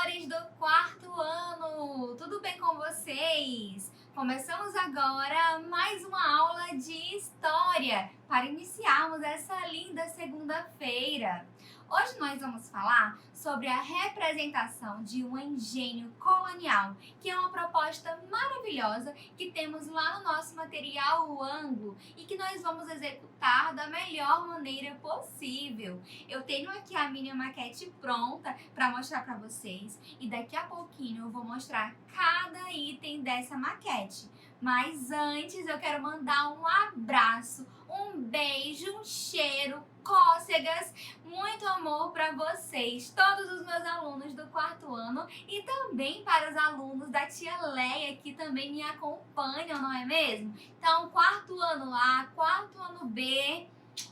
amores do quarto ano! Tudo bem com vocês? Começamos agora mais uma aula de história para iniciarmos essa linda segunda-feira. Hoje nós vamos falar sobre a representação de um engenho colonial, que é uma proposta maravilhosa que temos lá no nosso material o ângulo e que nós vamos executar da melhor maneira possível. Eu tenho aqui a minha maquete pronta para mostrar para vocês e daqui a pouquinho eu vou mostrar cada item dessa maquete. Mas antes eu quero mandar um abraço, um beijo, um cheiro, cócegas, muito amor para vocês, todos os meus alunos do quarto ano e também para os alunos da tia Leia que também me acompanham, não é mesmo? Então, quarto ano A, quarto ano B,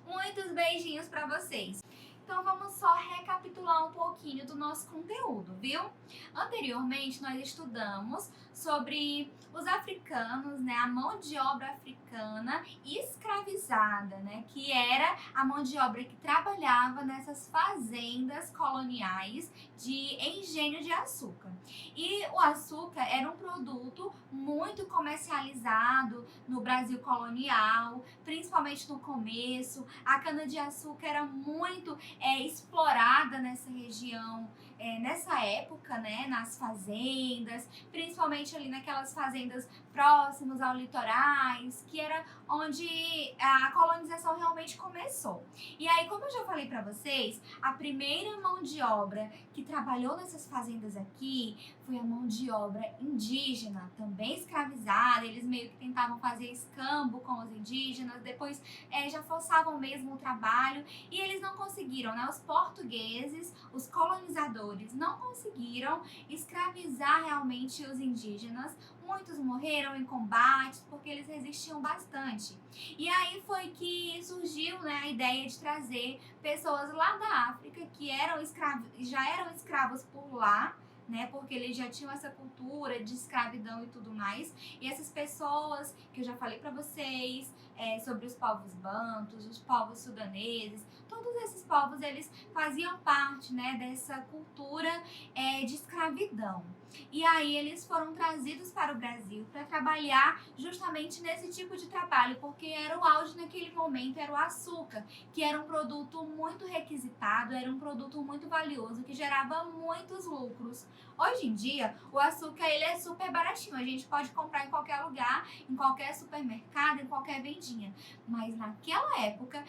muitos beijinhos para vocês. Então vamos só recapitular um pouquinho do nosso conteúdo, viu? Anteriormente nós estudamos sobre os africanos, né, a mão de obra africana escravizada, né, que era a mão de obra que trabalhava nessas fazendas coloniais de engenho de açúcar. E o açúcar era um produto muito comercializado no Brasil colonial, principalmente no começo. A cana-de-açúcar era muito explorada nessa região, nessa época, né, nas fazendas, principalmente ali naquelas fazendas próximas ao litorais, que era onde a colonização realmente começou. E aí, como eu já falei para vocês, a primeira mão de obra que trabalhou nessas fazendas aqui foi a mão de obra indígena, também escravizada. Eles meio que tentavam fazer escambo com os indígenas, depois já forçavam mesmo o trabalho e eles não conseguiram, né? Os portugueses, os colonizadores não conseguiram escravizar realmente os indígenas. Muitos morreram em combates porque eles resistiam bastante. E aí foi que surgiu, né, a ideia de trazer pessoas lá da África que já eram escravos por lá, né, porque eles já tinham essa cultura de escravidão e tudo mais. E essas pessoas que eu já falei para vocês sobre os povos bantus, os povos sudaneses, todos esses povos eles faziam parte, né, dessa cultura de escravidão. E aí eles foram trazidos para o Brasil para trabalhar justamente nesse tipo de trabalho, porque era o auge naquele momento, era o açúcar, que era um produto muito requisitado, era um produto muito valioso, que gerava muitos lucros. Hoje em dia, o açúcar ele é super baratinho, a gente pode comprar em qualquer lugar, em qualquer supermercado, em qualquer vendinha. Mas naquela época,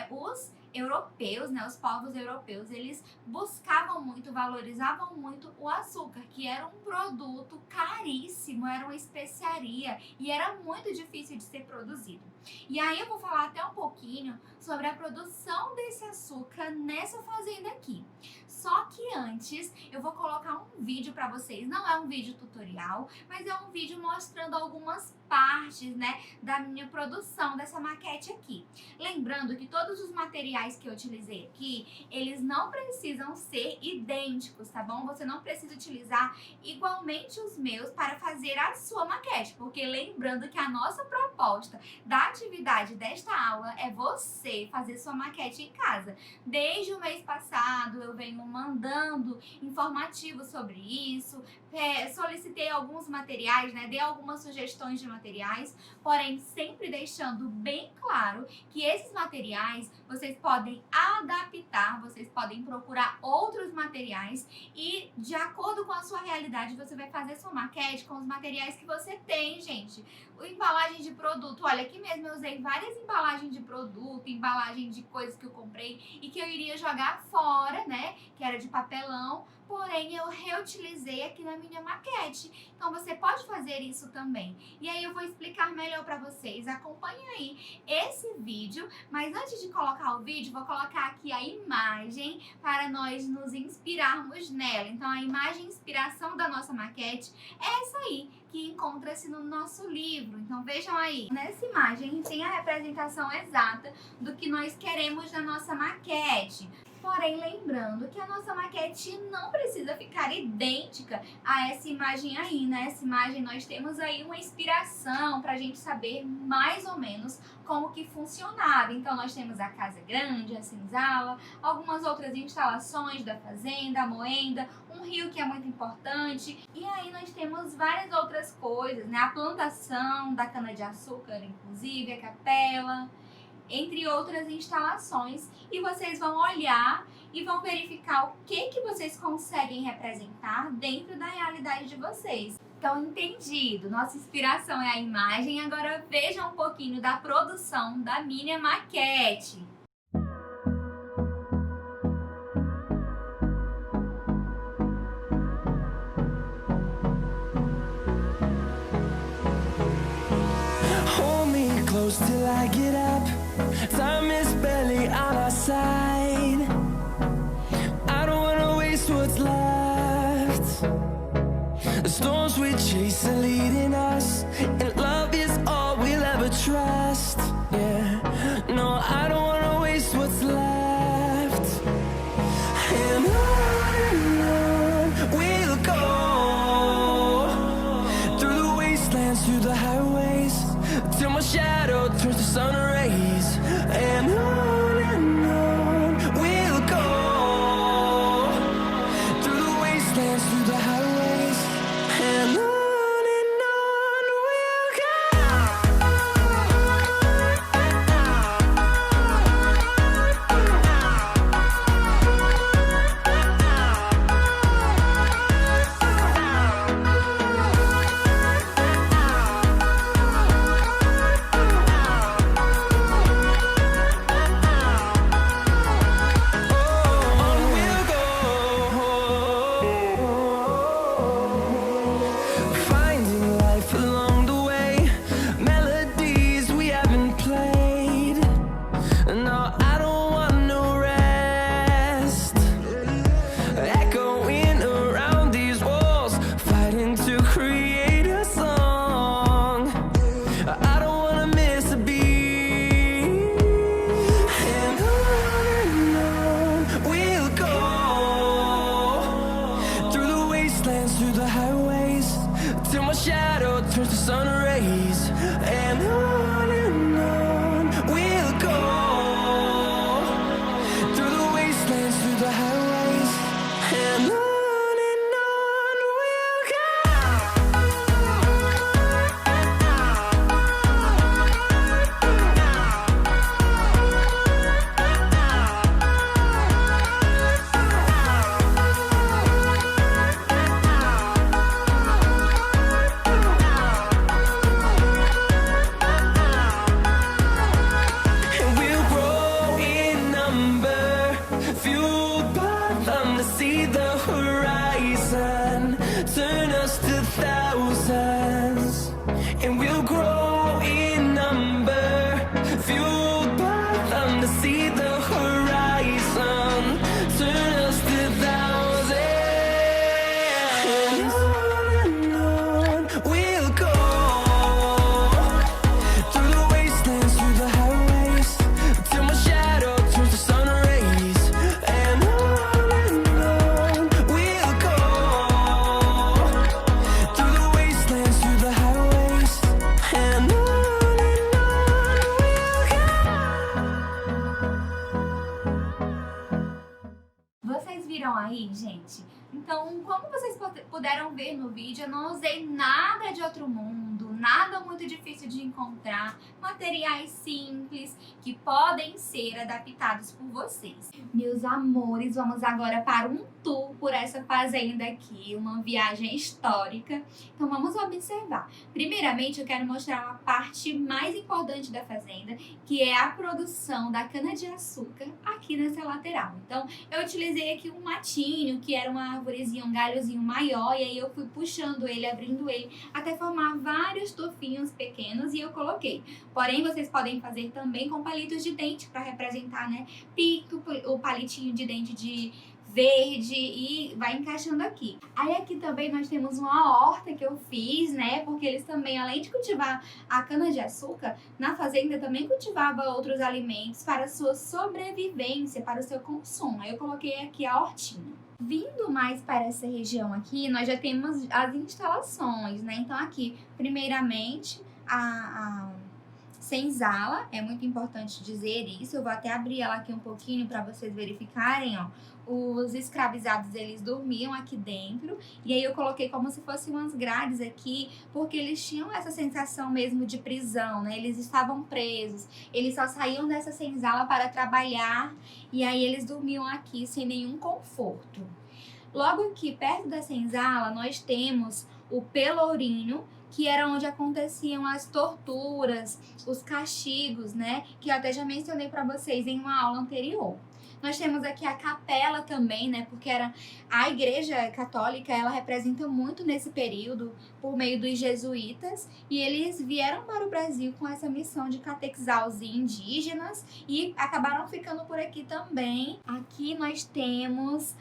os europeus, né, os povos europeus, eles buscavam muito, valorizavam muito o açúcar, que era um produto caríssimo, era uma especiaria e era muito difícil de ser produzido. E aí eu vou falar até um pouquinho sobre a produção desse açúcar nessa fazenda aqui. Só que antes eu vou colocar um vídeo para vocês, não é um vídeo tutorial, mas é um vídeo mostrando algumas partes, né, da minha produção dessa maquete aqui. Lembrando que todos os materiais que eu utilizei aqui, eles não precisam ser idênticos, tá bom? Você não precisa utilizar igualmente os meus para fazer a sua maquete, porque lembrando que a nossa proposta da atividade desta aula é você fazer sua maquete em casa. Desde o mês passado eu venho mandando informativos sobre isso, solicitei alguns materiais, né, dei algumas sugestões de materiais, porém sempre deixando bem claro que esses materiais vocês podem adaptar, vocês podem procurar outros materiais e de acordo com a sua realidade você vai fazer sua maquete com os materiais que você tem, gente. Embalagem de produto, olha, aqui mesmo eu usei várias embalagens de produto, embalagem de coisas que eu comprei e que eu iria jogar fora, né, que era de papelão, porém eu reutilizei aqui na minha maquete. Então você pode fazer isso também. E aí eu vou explicar melhor para vocês. Acompanhe aí esse vídeo, mas antes de colocar o vídeo, vou colocar aqui a imagem para nós nos inspirarmos nela. Então a imagem inspiração da nossa maquete é essa aí, que encontra-se no nosso livro. Então vejam aí, nessa imagem tem a representação exata do que nós queremos na nossa maquete. Porém, lembrando que a nossa maquete não precisa ficar idêntica a essa imagem aí, né? Essa imagem nós temos aí uma inspiração para a gente saber mais ou menos como que funcionava. Então, nós temos a casa grande, a senzala, algumas outras instalações da fazenda, a moenda, um rio que é muito importante. E aí nós temos várias outras coisas, né? A plantação da cana-de-açúcar, inclusive, a capela, entre outras instalações, e vocês vão olhar e vão verificar o que vocês conseguem representar dentro da realidade de vocês. Então, entendido, nossa inspiração é a imagem, agora veja um pouquinho da produção da minha maquete. Hold me close till I get up. Time is barely on our side. I don't wanna waste what's left. The storms we chase are leading us, and love is all we'll ever trust. Yeah, no, I don't wanna waste what's left. And on we'll go, through the wastelands, through the highways, till my shadow turns to sun rays. And on we'll go, through the wastelands, through the highways, and on we'll through the highways, till my shadow turns to sun rays. And on we'll go, through the wastelands, through the highways, and on we'll go. And we'll grow in number, fueled by them to see the horizon, turn us to thousands. And we'll grow in number, fueled by them to see the horizon, turn us to thousands. And on we'll go, through the wastelands, through the highways, till my shadow turns to sun rays. And on we'll go, through the wastelands, through the highways, and on we'll go. Vocês viram aí, gente? Então, como vocês puderam ver no vídeo, eu não usei nada de outro mundo, nada muito difícil de encontrar, materiais simples que podem ser adaptados por vocês. Meus amores, vamos agora para um tour por essa fazenda aqui, uma viagem histórica. Então vamos observar. Primeiramente, eu quero mostrar a parte mais importante da fazenda, que é a produção da cana-de-açúcar aqui nessa lateral. Então, eu utilizei aqui um matinho, que era uma arvorezinha, um galhozinho maior, e aí eu fui puxando ele, abrindo ele, até formar vários tufinhos pequenos, e eu coloquei. Porém, vocês podem fazer também com palitos de dente, para representar, né, pito, o palitinho de dente de verde e vai encaixando aqui. Aí aqui também nós temos uma horta que eu fiz, né? Porque eles também, além de cultivar a cana-de-açúcar, na fazenda também cultivava outros alimentos para a sua sobrevivência, para o seu consumo. Aí eu coloquei aqui a hortinha. Vindo mais para essa região aqui, nós já temos as instalações, né? Então aqui, primeiramente, a senzala, é muito importante dizer isso. Eu vou até abrir ela aqui um pouquinho para vocês verificarem, ó. Os escravizados, eles dormiam aqui dentro, e aí eu coloquei como se fossem umas grades aqui, porque eles tinham essa sensação mesmo de prisão, né? Eles estavam presos, eles só saíam dessa senzala para trabalhar, e aí eles dormiam aqui sem nenhum conforto. Logo aqui, perto da senzala, nós temos o pelourinho, que era onde aconteciam as torturas, os castigos, né? Que eu até já mencionei para vocês em uma aula anterior. Nós temos aqui a capela também, né? Porque a Igreja Católica, ela representa muito nesse período por meio dos jesuítas, e eles vieram para o Brasil com essa missão de catequizar os indígenas e acabaram ficando por aqui também. Aqui nós temos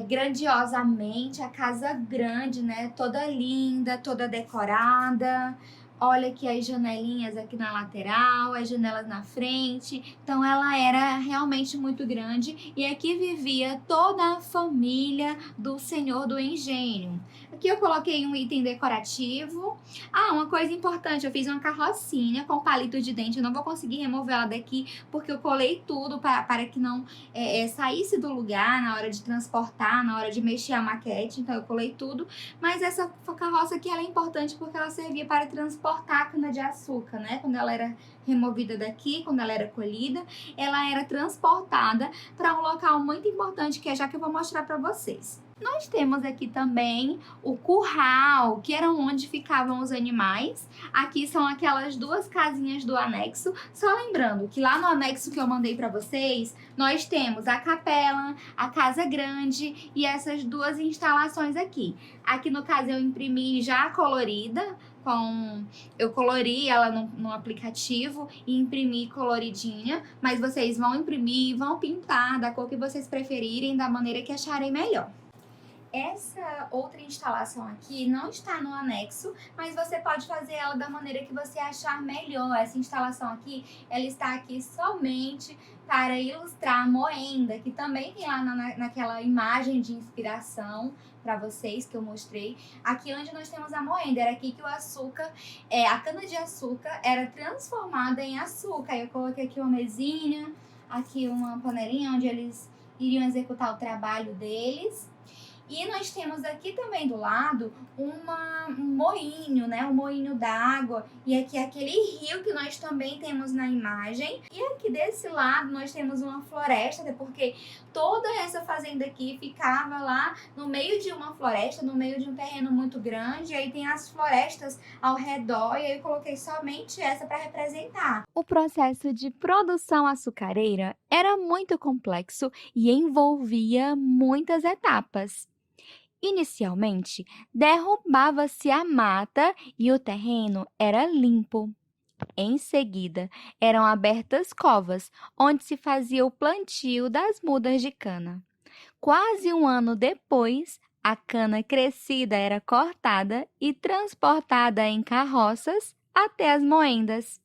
grandiosamente a Casa Grande, né? Toda linda, toda decorada. Olha aqui as janelinhas aqui na lateral, as janelas na frente. Então ela era realmente muito grande, e aqui vivia toda a família do Senhor do Engenho. Aqui eu coloquei um item decorativo. Uma coisa importante, eu fiz uma carrocinha com palito de dente. Eu não vou conseguir remover ela daqui porque eu colei tudo para que não saísse do lugar na hora de transportar, na hora de mexer a maquete. Então eu colei tudo, mas essa carroça aqui ela é importante porque ela servia para transportar a cana-de-açúcar, né? Quando ela era removida daqui, quando ela era colhida, ela era transportada para um local muito importante, que é já que eu vou mostrar para vocês. Nós temos aqui também o curral, que era onde ficavam os animais. Aqui são aquelas duas casinhas do anexo. Só lembrando que lá no anexo que eu mandei para vocês, nós temos a capela, a casa grande e essas duas instalações aqui. Aqui no caso eu imprimi já colorida, eu colori ela no aplicativo e imprimi coloridinha, mas vocês vão imprimir, vão pintar da cor que vocês preferirem, da maneira que acharem melhor. Essa outra instalação aqui não está no anexo, mas você pode fazer ela da maneira que você achar melhor. Essa instalação aqui, ela está aqui somente para ilustrar a moenda, que também tem lá naquela imagem de inspiração para vocês que eu mostrei. Aqui onde nós temos a moenda, era aqui que o açúcar, a cana-de-açúcar era transformada em açúcar. Eu coloquei aqui uma mesinha, aqui uma panelinha onde eles iriam executar o trabalho deles. E nós temos aqui também do lado um moinho, né? Um moinho d'água. E aqui aquele rio que nós também temos na imagem. E aqui desse lado nós temos uma floresta, até porque toda essa fazenda aqui ficava lá no meio de uma floresta, no meio de um terreno muito grande. E aí tem as florestas ao redor, e aí eu coloquei somente essa para representar. O processo de produção açucareira era muito complexo e envolvia muitas etapas. Inicialmente, derrubava-se a mata e o terreno era limpo. Em seguida, eram abertas covas, onde se fazia o plantio das mudas de cana. Quase um ano depois, a cana crescida era cortada e transportada em carroças até as moendas.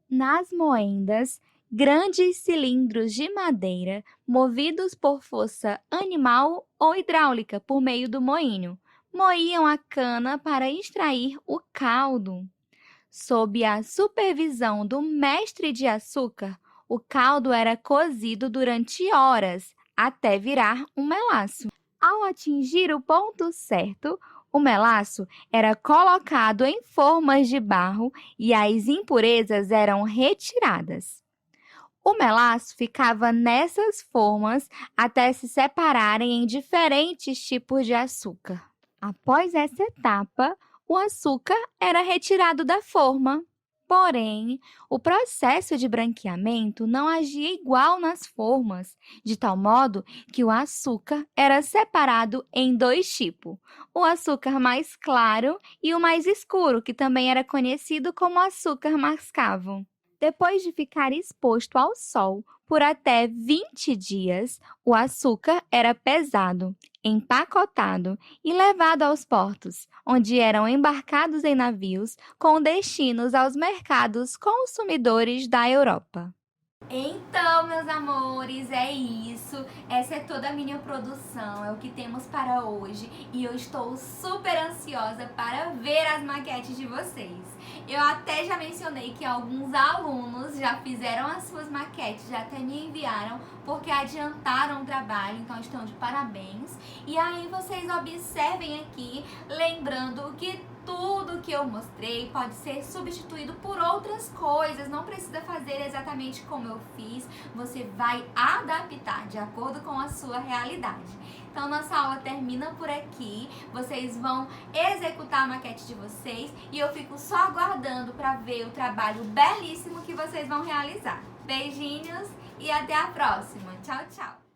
Nas moendas, grandes cilindros de madeira, movidos por força animal ou hidráulica por meio do moinho, moíam a cana para extrair o caldo. Sob a supervisão do mestre de açúcar, o caldo era cozido durante horas até virar um melaço. Ao atingir o ponto certo, o melaço era colocado em formas de barro e as impurezas eram retiradas. O melaço ficava nessas formas até se separarem em diferentes tipos de açúcar. Após essa etapa, o açúcar era retirado da forma. Porém, o processo de branqueamento não agia igual nas formas, de tal modo que o açúcar era separado em dois tipos, o açúcar mais claro e o mais escuro, que também era conhecido como açúcar mascavo. Depois de ficar exposto ao sol por até 20 dias, o açúcar era pesado, empacotado e levado aos portos, onde eram embarcados em navios com destinos aos mercados consumidores da Europa. Então, meus amores, é isso. Essa é toda a minha produção, é o que temos para hoje. E eu estou super ansiosa para ver as maquetes de vocês. Eu até já mencionei que alguns alunos já fizeram as suas maquetes, já até me enviaram, porque adiantaram o trabalho, então estão de parabéns. E aí vocês observem aqui, lembrando que tudo que eu mostrei pode ser substituído por outras coisas, não precisa fazer exatamente como eu fiz, você vai adaptar de acordo com a sua realidade. Então nossa aula termina por aqui, vocês vão executar a maquete de vocês e eu fico só aguardando para ver o trabalho belíssimo que vocês vão realizar. Beijinhos e até a próxima. Tchau, tchau!